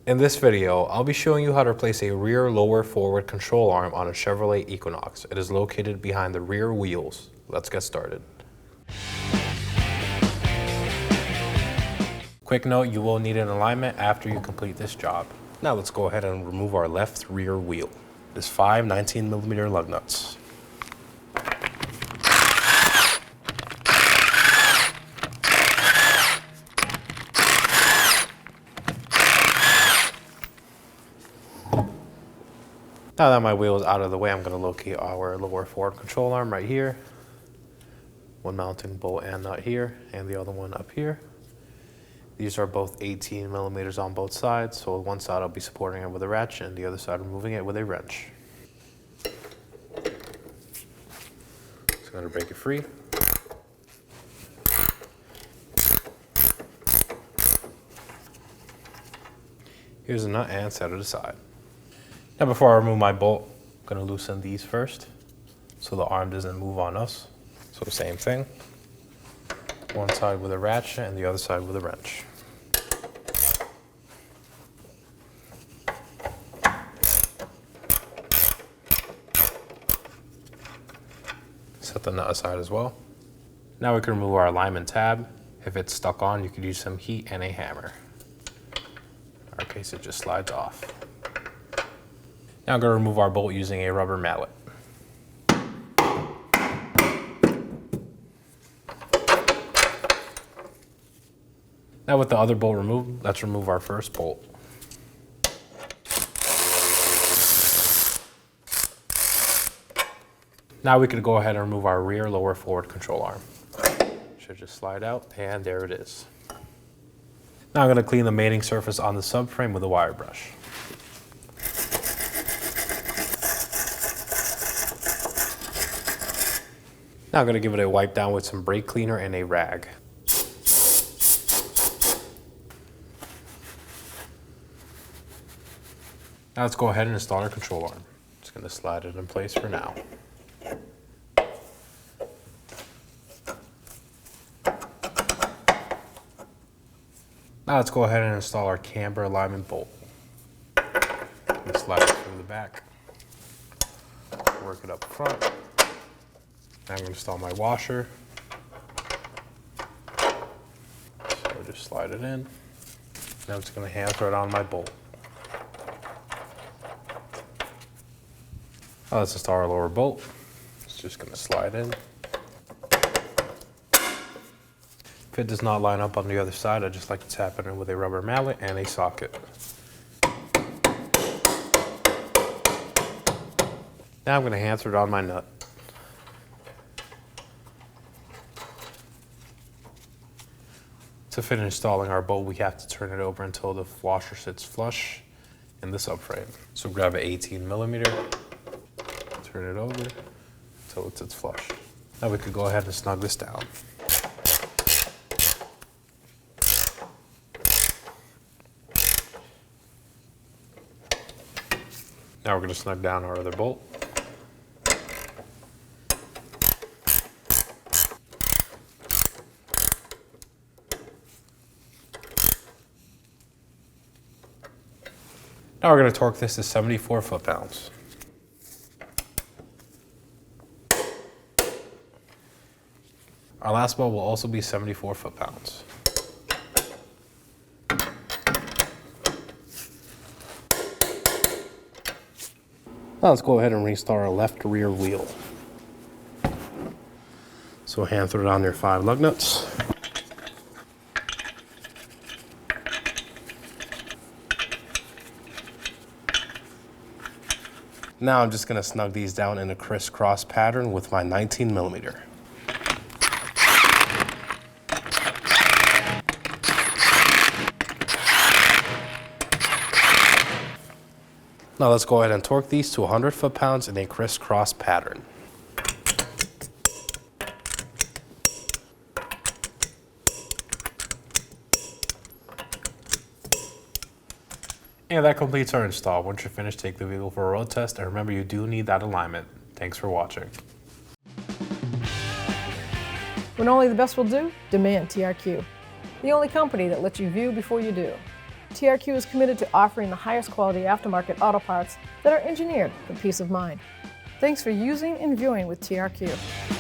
In this video, I'll be showing you how to replace a rear lower forward control arm on a Chevrolet Equinox. It is located behind the rear wheels. Let's get started. Quick note, you will need an alignment after you complete this job. Now let's go ahead and remove our left rear wheel. There's 5 19mm lug nuts. Now that my wheel is out of the way, I'm going to locate our lower forward control arm right here. One mounting bolt and nut here, and the other one up here. These are both 18mm on both sides, so one side I'll be supporting it with a ratchet and the other side removing it with a wrench. Just going to break it free. Here's a nut and set it aside. Now before I remove my bolt, I'm going to loosen these first so the arm doesn't move on us. So same thing, one side with a ratchet and the other side with a wrench. Set the nut aside as well. Now we can remove our alignment tab. If it's stuck on, you could use some heat and a hammer. In our case, it just slides off. Now I'm going to remove our bolt using a rubber mallet. Now with the other bolt removed, let's remove our first bolt. Now we can go ahead and remove our rear lower forward control arm. Should just slide out, and there it is. Now I'm going to clean the mating surface on the subframe with a wire brush. Now I'm going to give it a wipe down with some brake cleaner and a rag. Now let's go ahead and install our control arm. Just going to slide it in place for now. Now let's go ahead and install our camber alignment bolt. Slide it through the back. Work it up front. Now I'm going to install my washer. So just slide it in. Now I'm just going to hand thread on my bolt. Now let's install our lower bolt. It's just going to slide in. If it does not line up on the other side, I just like to tap it in with a rubber mallet and a socket. Now I'm going to hand thread on my nut. To finish installing our bolt, we have to turn it over until the washer sits flush in the subframe. So grab an 18mm, turn it over until it sits flush. Now we could go ahead and snug this down. Now we're going to snug down our other bolt. Now we're going to torque this to 74 foot-pounds. Our last bolt will also be 74 foot-pounds. Now let's go ahead and restart our left rear wheel. So hand thread on your 5 lug nuts. Now I'm just going to snug these down in a crisscross pattern with my 19mm. Now let's go ahead and torque these to 100 foot-pounds in a crisscross pattern. And that completes our install. Once you're finished, take the vehicle for a road test, and remember, you do need that alignment. Thanks for watching. When only the best will do, demand TRQ. The only company that lets you view before you do. TRQ is committed to offering the highest quality aftermarket auto parts that are engineered for peace of mind. Thanks for using and viewing with TRQ.